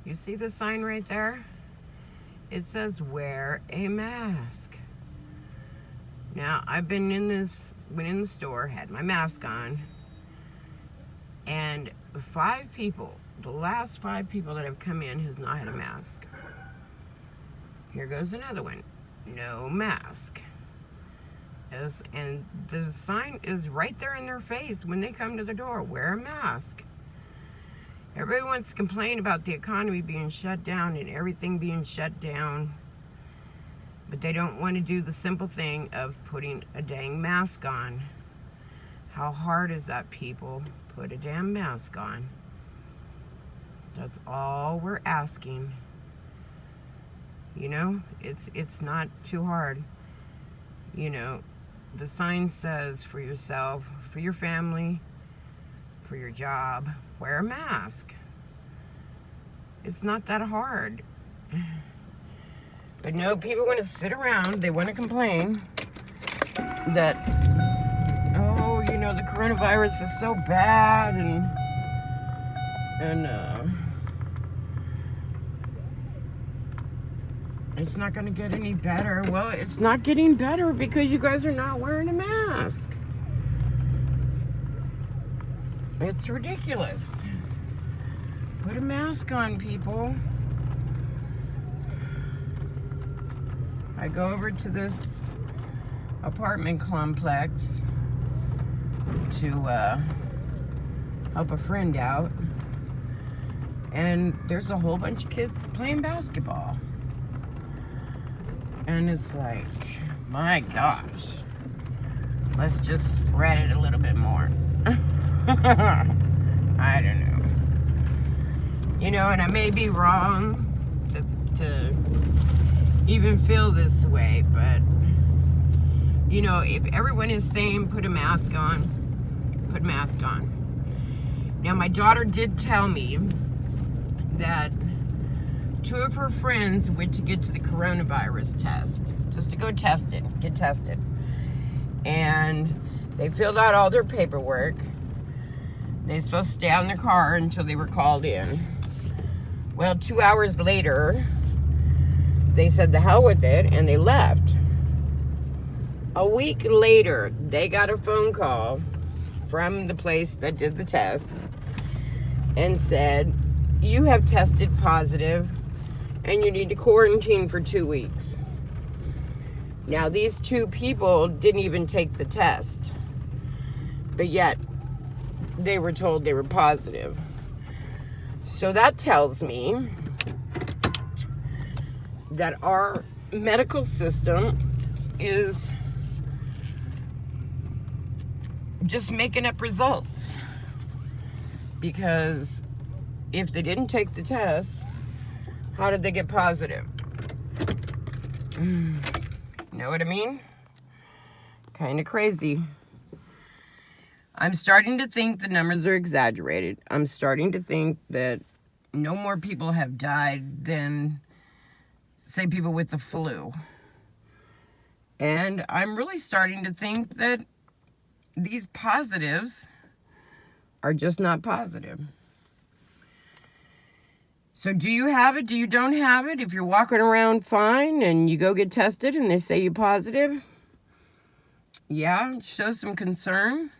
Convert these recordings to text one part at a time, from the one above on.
You see the sign right there? It says wear a mask. Now, I've been in the store, had my mask on, and 5 people, the last 5 people that have come in has not had a mask. Here goes another one. No mask. And the sign is right there in their face when they come to the door. Wear a mask. Everybody wants to complain about the economy being shut down and everything being shut down, but they don't want to do the simple thing of putting a dang mask on. How hard is that, people? Put a damn mask on. That's all we're asking. You know, it's not too hard. You know, the sign says for yourself, for your family, for your job, wear a mask. It's not that hard. But no, people want to sit around, they want to complain that, oh, you know, the coronavirus is so bad and it's not going to get any better. Well, it's not getting better because you guys are not wearing a mask. It's ridiculous. Put a mask on, people. I go over to this apartment complex to help a friend out, and there's a whole bunch of kids playing basketball. And it's like, my gosh, let's just spread it a little bit more. I don't know. You know, and I may be wrong to even feel this way, but, you know, if everyone is saying put a mask on, put a mask on. Now, my daughter did tell me that 2 of her friends went to get to the coronavirus test, just to go get tested. And they filled out all their paperwork. They're supposed to stay out in their car until they were called in. Well, 2 hours later, they said the hell with it, and they left. A week later, they got a phone call from the place that did the test and said, you have tested positive and you need to quarantine for 2 weeks. Now, these 2 people didn't even take the test, but yet they were told they were positive. So that tells me that our medical system is just making up results. Because if they didn't take the test, how did they get positive? Know what I mean? Kind of crazy. I'm starting to think the numbers are exaggerated. I'm starting to think that no more people have died than, say, people with the flu. And I'm really starting to think that these positives are just not positive. So do you have it? Do you don't have it? If you're walking around fine and you go get tested and they say you're positive, yeah, show some concern.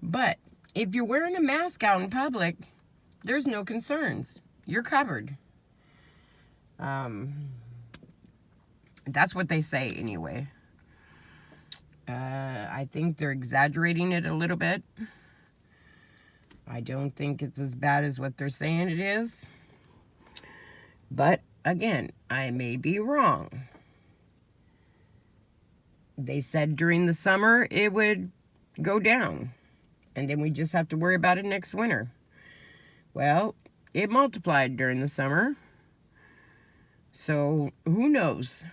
But if you're wearing a mask out in public, there's no concerns. You're covered. That's what they say anyway. I think they're exaggerating it a little bit. I don't think it's as bad as what they're saying it is. But again, I may be wrong. They said during the summer it would go down, and then we just have to worry about it next winter. Well, it multiplied during the summer, so who knows?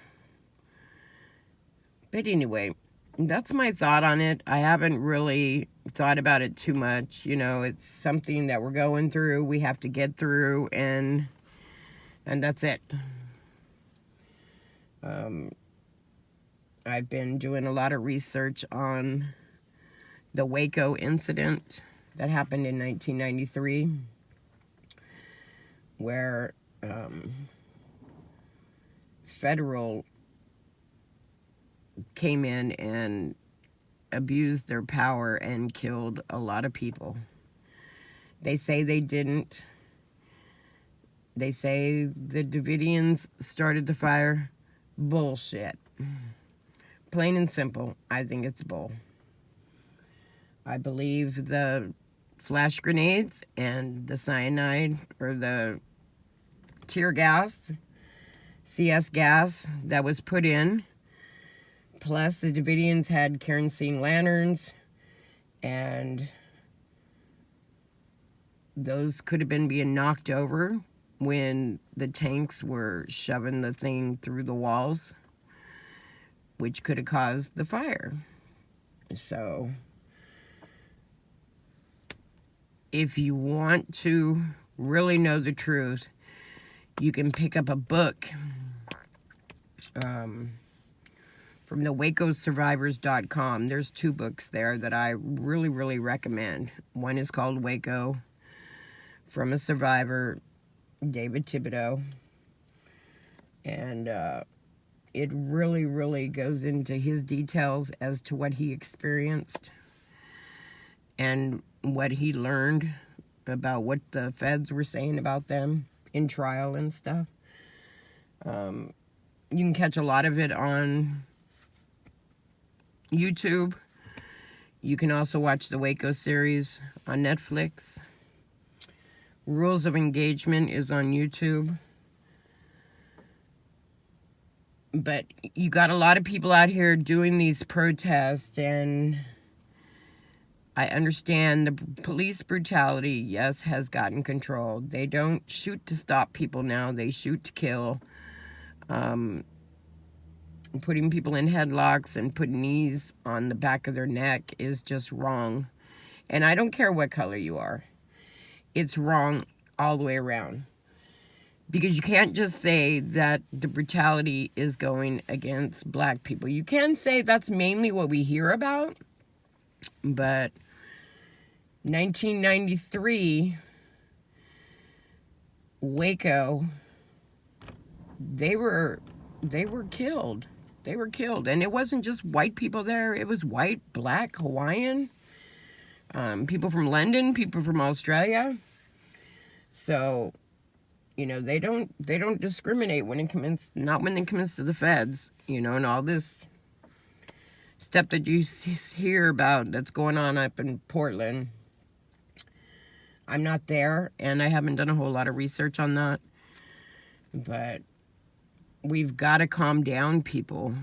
But anyway, that's my thought on it. I haven't really thought about it too much. You know, it's something that we're going through, we have to get through, and that's it. I've been doing a lot of research on the Waco incident that happened in 1993, where federal came in and abused their power and killed a lot of people. They say they didn't. They say the Davidians started the fire. Bullshit. Plain and simple, I think it's bull. I believe the flash grenades and the cyanide or the tear gas, CS gas that was put in, plus the Davidians had kerosene lanterns, and those could have been being knocked over when the tanks were shoving the thing through the walls, which could have caused the fire. So, if you want to really know the truth, you can pick up a book from the WacoSurvivors.com. There's 2 books there that I really, really recommend. One is called Waco, from a survivor, David Thibodeau. And it really, really goes into his details as to what he experienced and what he learned about what the feds were saying about them in trial and stuff. You can catch a lot of it on YouTube. You can also watch the Waco series on Netflix. Rules of Engagement is on YouTube. But you got a lot of people out here doing these protests, and I understand the police brutality, yes, has gotten control. They don't shoot to stop people now. They shoot to kill. Putting people in headlocks and putting knees on the back of their neck is just wrong. And I don't care what color you are. It's wrong all the way around. Because you can't just say that the brutality is going against black people. You can say that's mainly what we hear about. But 1993, Waco, they were killed. They were killed. And it wasn't just white people there. It was white, black, Hawaiian, people from London, people from Australia. So, you know, they don't discriminate when it comes, not when it comes to the feds, you know, and all this stuff that you hear about that's going on up in Portland. I'm not there, and I haven't done a whole lot of research on that. But we've got to calm down, people.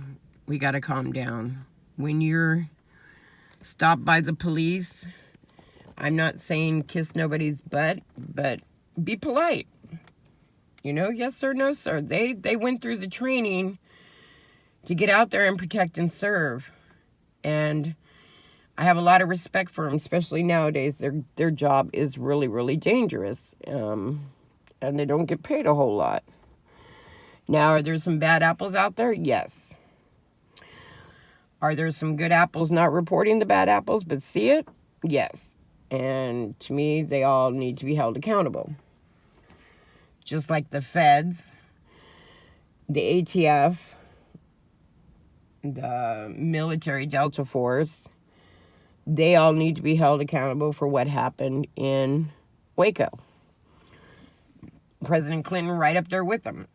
We got to calm down. When you're stopped by the police, I'm not saying kiss nobody's butt, but be polite. You know, yes sir, no sir. They went through the training to get out there and protect and serve. And I have a lot of respect for them, especially nowadays. Their job is really, really dangerous. And they don't get paid a whole lot. Now, are there some bad apples out there? Yes. Are there some good apples not reporting the bad apples but see it? Yes. And to me, they all need to be held accountable. Just like the feds, the ATF, the military Delta Force, they all need to be held accountable for what happened in Waco. President Clinton right up there with them.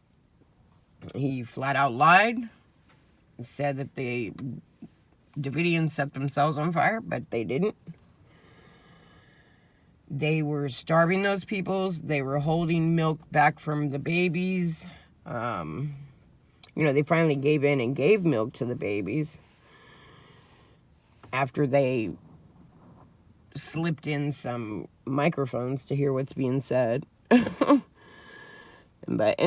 He flat out lied, said that the Davidians set themselves on fire, but they didn't. They were starving those peoples. They were holding milk back from the babies. You know, they finally gave in and gave milk to the babies after they slipped in some microphones to hear what's being said. And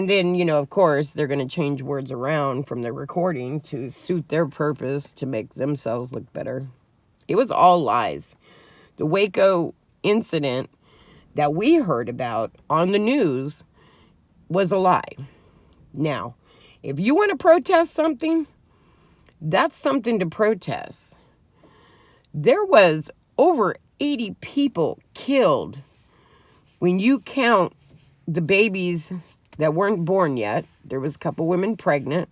then, you know, of course, they're going to change words around from the recording to suit their purpose to make themselves look better. It was all lies. The Waco incident that we heard about on the news was a lie. Now, if you want to protest something, that's something to protest. There was over 80 people killed when you count the babies that weren't born yet. There was a couple women pregnant.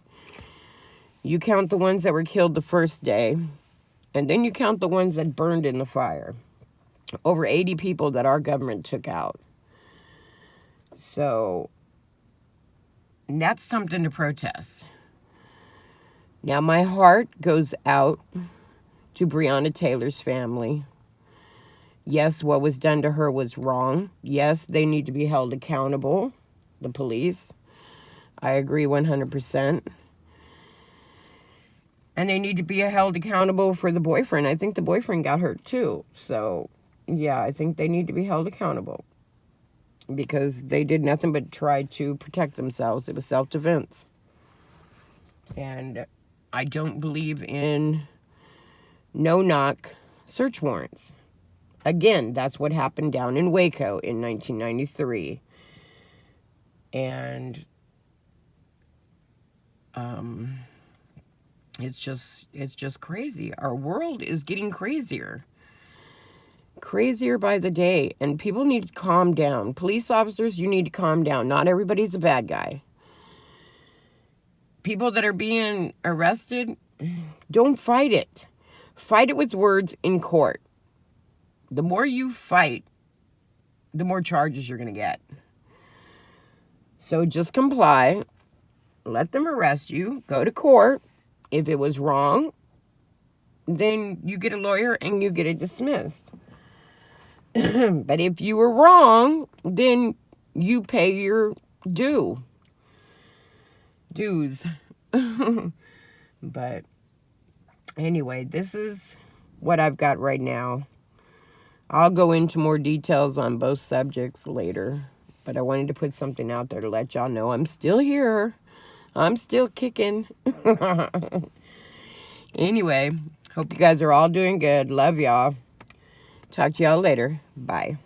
You count the ones that were killed the first day, and then you count the ones that burned in the fire. Over 80 people that our government took out. So that's something to protest. Now my heart goes out to Breonna Taylor's family. Yes, what was done to her was wrong. Yes, they need to be held accountable, the police. I agree 100%. And they need to be held accountable for the boyfriend. I think the boyfriend got hurt too. So, yeah, I think they need to be held accountable. Because they did nothing but try to protect themselves. It was self-defense. And I don't believe in no-knock search warrants. Again, that's what happened down in Waco in 1993. And it's just crazy. Our world is getting crazier. Crazier by the day. And people need to calm down. Police officers, you need to calm down. Not everybody's a bad guy. People that are being arrested, don't fight it. Fight it with words in court. The more you fight, the more charges you're going to get. So just comply. Let them arrest you. Go to court. If it was wrong, then you get a lawyer and you get it dismissed. But if you were wrong, then you pay your dues. But anyway, this is what I've got right now. I'll go into more details on both subjects later. But I wanted to put something out there to let y'all know I'm still here. I'm still kicking. Anyway, hope you guys are all doing good. Love y'all. Talk to y'all later. Bye.